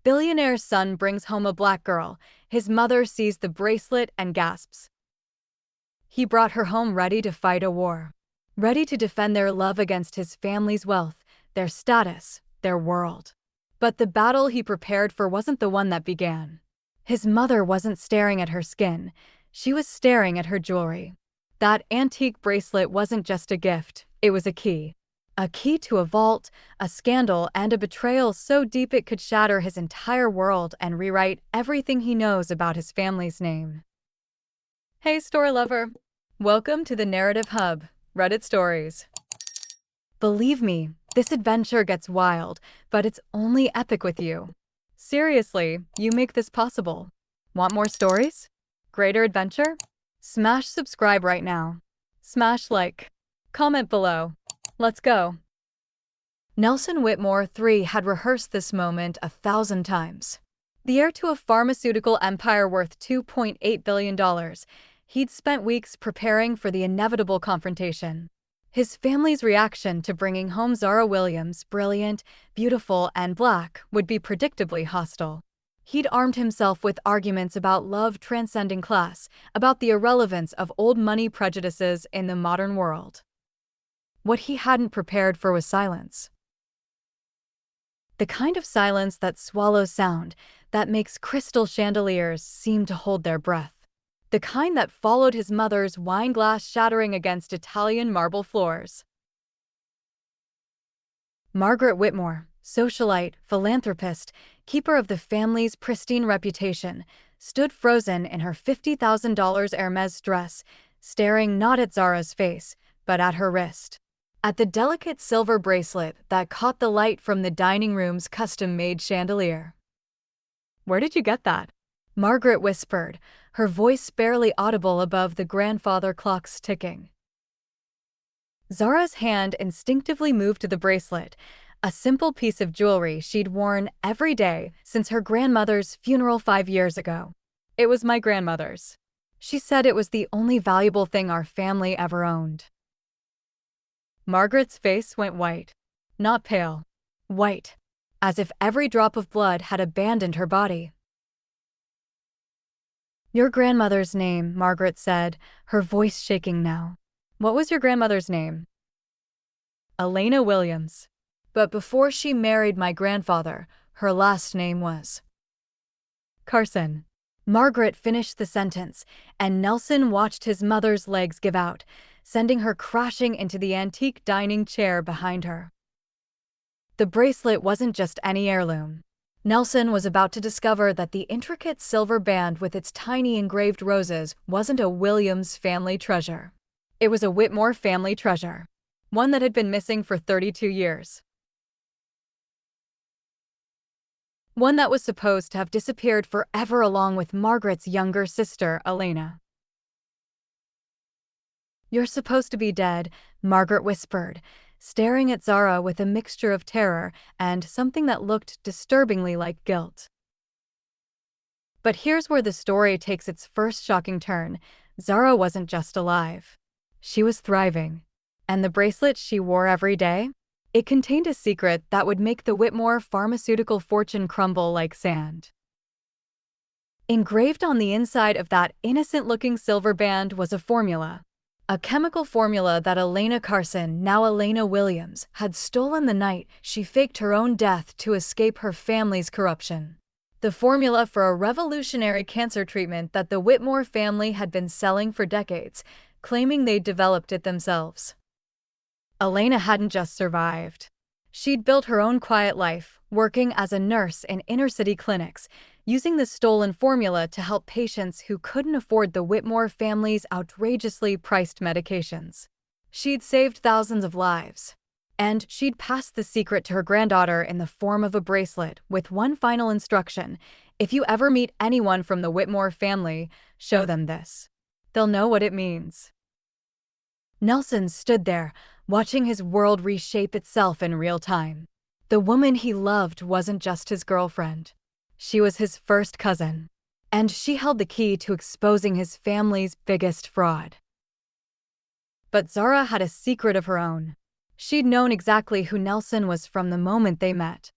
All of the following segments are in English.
Billionaire's son brings home a black girl. His mother sees the bracelet and gasps. He brought her home ready to fight a war, ready to defend their love against his family's wealth, their status, their world. But the battle he prepared for wasn't the one that began. His mother wasn't staring at her skin, she was staring at her jewelry. That antique bracelet wasn't just a gift, it was a key. A key to a vault, a scandal, and a betrayal so deep it could shatter his entire world and rewrite everything he knows about his family's name. Hey, story lover! Welcome to the Narrative Hub, Reddit Stories. Believe me, this adventure gets wild, but it's only epic with you. Seriously, you make this possible. Want more stories? Greater adventure? Smash subscribe right now. Smash like. Comment below. Let's go. Nelson Whitmore III had rehearsed this moment 1,000 times. The heir to a pharmaceutical empire worth $2.8 billion, he'd spent weeks preparing for the inevitable confrontation. His family's reaction to bringing home Zara Williams, brilliant, beautiful, and black, would be predictably hostile. He'd armed himself with arguments about love transcending class, about the irrelevance of old money prejudices in the modern world. What he hadn't prepared for was silence. The kind of silence that swallows sound, that makes crystal chandeliers seem to hold their breath. The kind that followed his mother's wine glass shattering against Italian marble floors. Margaret Whitmore, socialite, philanthropist, keeper of the family's pristine reputation, stood frozen in her $50,000 Hermes dress, staring not at Zara's face, but at her wrist. At the delicate silver bracelet that caught the light from the dining room's custom-made chandelier. "Where did you get that?" Margaret whispered, her voice barely audible above the grandfather clock's ticking. Zara's hand instinctively moved to the bracelet, a simple piece of jewelry she'd worn every day since her grandmother's funeral 5 years ago. "It was my grandmother's. She said it was the only valuable thing our family ever owned." Margaret's face went white. Not pale. White. As if every drop of blood had abandoned her body. "Your grandmother's name," Margaret said, her voice shaking now. "What was your grandmother's name?" "Elena Williams. But before she married my grandfather, her last name was Carson." Margaret finished the sentence, and Nelson watched his mother's legs give out, sending her crashing into the antique dining chair behind her. The bracelet wasn't just any heirloom. Nelson was about to discover that the intricate silver band with its tiny engraved roses wasn't a Williams family treasure. It was a Whitmore family treasure, one that had been missing for 32 years. One that was supposed to have disappeared forever along with Margaret's younger sister, Elena. "You're supposed to be dead," Margaret whispered, staring at Zara with a mixture of terror and something that looked disturbingly like guilt. But here's where the story takes its first shocking turn. Zara wasn't just alive. She was thriving. And the bracelet she wore every day? It contained a secret that would make the Whitmore pharmaceutical fortune crumble like sand. Engraved on the inside of that innocent-looking silver band was a formula. A chemical formula that Elena Carson, now Elena Williams, had stolen the night she faked her own death to escape her family's corruption. The formula for a revolutionary cancer treatment that the Whitmore family had been selling for decades, claiming they'd developed it themselves. Elena hadn't just survived. She'd built her own quiet life, working as a nurse in inner-city clinics, using the stolen formula to help patients who couldn't afford the Whitmore family's outrageously priced medications. She'd saved thousands of lives. And she'd passed the secret to her granddaughter in the form of a bracelet with one final instruction: if you ever meet anyone from the Whitmore family, show them this. They'll know what it means. Nelson stood there, watching his world reshape itself in real time. The woman he loved wasn't just his girlfriend. She was his first cousin. And she held the key to exposing his family's biggest fraud. But Zara had a secret of her own. She'd known exactly who Nelson was from the moment they met.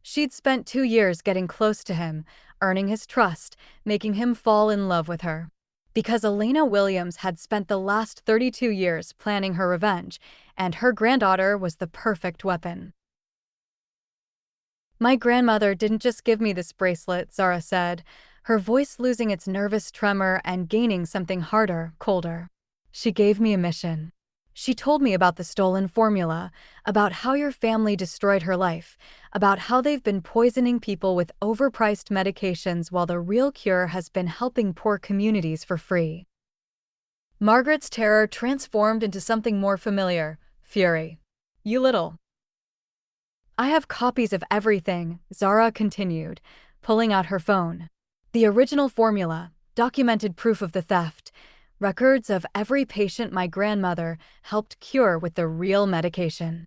She'd spent 2 years getting close to him, earning his trust, making him fall in love with her. Because Elena Williams had spent the last 32 years planning her revenge, and her granddaughter was the perfect weapon. My grandmother didn't just give me this bracelet, Zara said, her voice losing its nervous tremor and gaining something harder, colder. She gave me a mission. She told me about the stolen formula, about how your family destroyed her life, about how they've been poisoning people with overpriced medications while the real cure has been helping poor communities for free. Margaret's terror transformed into something more familiar, fury. You little. I have copies of everything, Zara continued, pulling out her phone. The original formula, documented proof of the theft, records of every patient my grandmother helped cure with the real medication.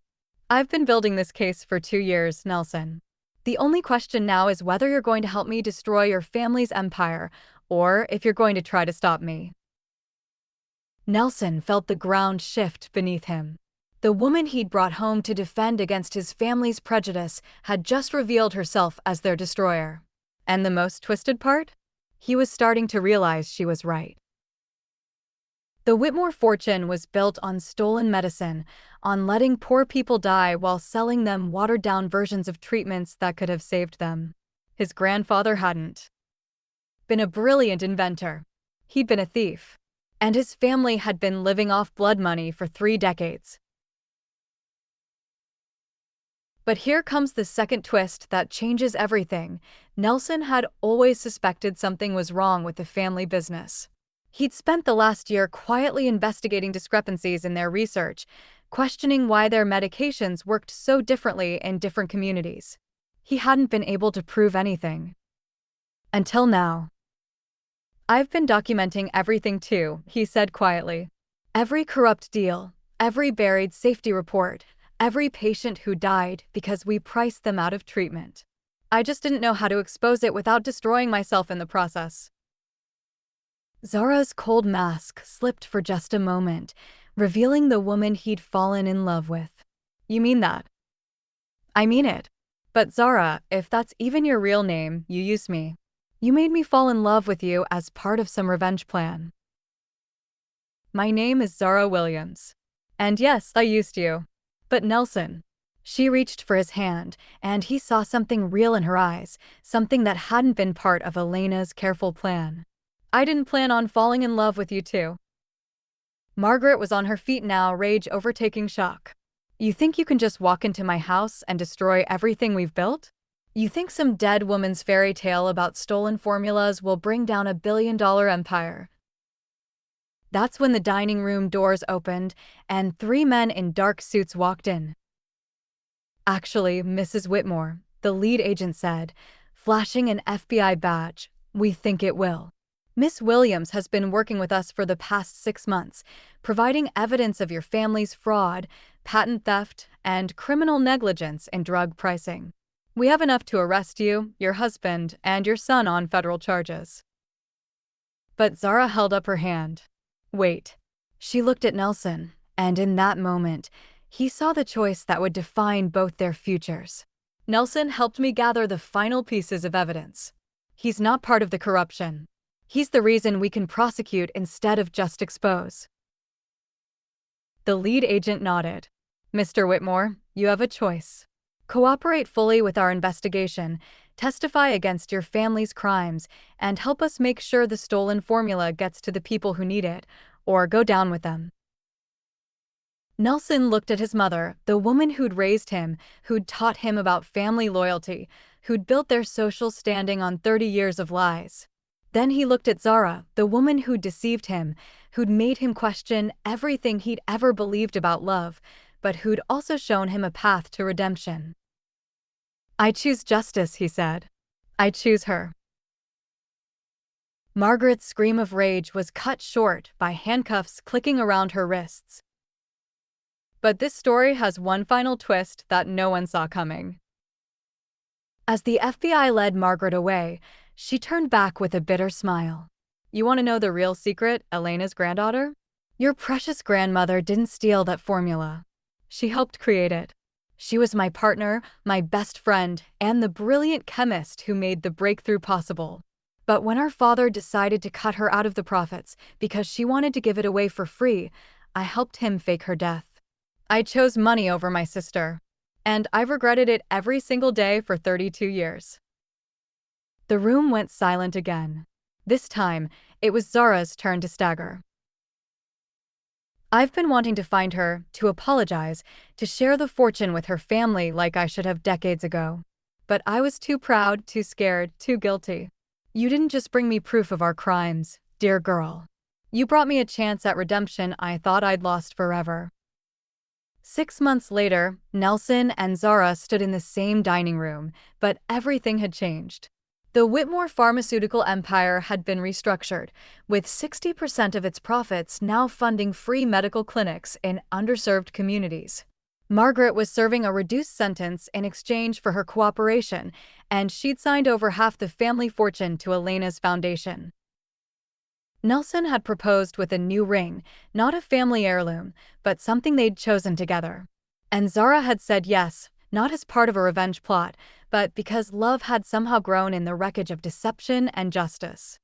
I've been building this case for 2 years, Nelson. The only question now is whether you're going to help me destroy your family's empire, or if you're going to try to stop me. Nelson felt the ground shift beneath him. The woman he'd brought home to defend against his family's prejudice had just revealed herself as their destroyer. And the most twisted part? He was starting to realize she was right. The Whitmore fortune was built on stolen medicine, on letting poor people die while selling them watered-down versions of treatments that could have saved them. His grandfather hadn't been a brilliant inventor. He'd been a thief. And his family had been living off blood money for 3 decades. But here comes the second twist that changes everything. Nelson had always suspected something was wrong with the family business. He'd spent the last year quietly investigating discrepancies in their research, questioning why their medications worked so differently in different communities. He hadn't been able to prove anything. Until now. I've been documenting everything too, he said quietly. Every corrupt deal, every buried safety report, every patient who died because we priced them out of treatment. I just didn't know how to expose it without destroying myself in the process. Zara's cold mask slipped for just a moment, revealing the woman he'd fallen in love with. You mean that? I mean it. But Zara, if that's even your real name, you used me. You made me fall in love with you as part of some revenge plan. My name is Zara Williams. And yes, I used you. But Nelson. She reached for his hand, and he saw something real in her eyes, something that hadn't been part of Elena's careful plan. I didn't plan on falling in love with you too. Margaret was on her feet now, rage overtaking shock. You think you can just walk into my house and destroy everything we've built? You think some dead woman's fairy tale about stolen formulas will bring down a billion-dollar empire? That's when the dining room doors opened and 3 men in dark suits walked in. Actually, Mrs. Whitmore, the lead agent said, flashing an FBI badge, we think it will. Miss Williams has been working with us for the past 6 months, providing evidence of your family's fraud, patent theft, and criminal negligence in drug pricing. We have enough to arrest you, your husband, and your son on federal charges. But Zara held up her hand. Wait. She looked at Nelson, and in that moment, he saw the choice that would define both their futures. Nelson helped me gather the final pieces of evidence. He's not part of the corruption. He's the reason we can prosecute instead of just expose. The lead agent nodded. Mr. Whitmore, you have a choice. Cooperate fully with our investigation, testify against your family's crimes, and help us make sure the stolen formula gets to the people who need it, or go down with them. Nelson looked at his mother, the woman who'd raised him, who'd taught him about family loyalty, who'd built their social standing on 30 years of lies. Then he looked at Zara, the woman who'd deceived him, who'd made him question everything he'd ever believed about love, but who'd also shown him a path to redemption. I choose justice, he said. I choose her. Margaret's scream of rage was cut short by handcuffs clicking around her wrists. But this story has one final twist that no one saw coming. As the FBI led Margaret away, she turned back with a bitter smile. You want to know the real secret, Elena's granddaughter? Your precious grandmother didn't steal that formula. She helped create it. She was my partner, my best friend, and the brilliant chemist who made the breakthrough possible. But when our father decided to cut her out of the profits because she wanted to give it away for free, I helped him fake her death. I chose money over my sister. And I've regretted it every single day for 32 years. The room went silent again. This time, it was Zara's turn to stagger. I've been wanting to find her, to apologize, to share the fortune with her family like I should have decades ago. But I was too proud, too scared, too guilty. You didn't just bring me proof of our crimes, dear girl. You brought me a chance at redemption I thought I'd lost forever. 6 months later, Nelson and Zara stood in the same dining room, but everything had changed. The Whitmore pharmaceutical empire had been restructured, with 60% of its profits now funding free medical clinics in underserved communities. Margaret was serving a reduced sentence in exchange for her cooperation, and she'd signed over half the family fortune to Elena's foundation. Nelson had proposed with a new ring, not a family heirloom, but something they'd chosen together. And Zara had said yes, not as part of a revenge plot, but because love had somehow grown in the wreckage of deception and justice.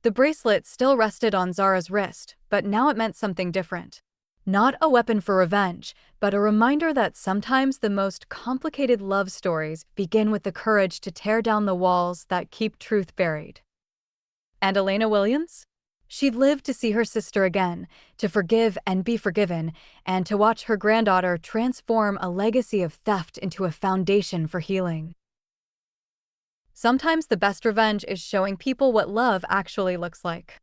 The bracelet still rested on Zara's wrist, but now it meant something different. Not a weapon for revenge, but a reminder that sometimes the most complicated love stories begin with the courage to tear down the walls that keep truth buried. And Elena Williams? She'd lived to see her sister again, to forgive and be forgiven, and to watch her granddaughter transform a legacy of theft into a foundation for healing. Sometimes the best revenge is showing people what love actually looks like.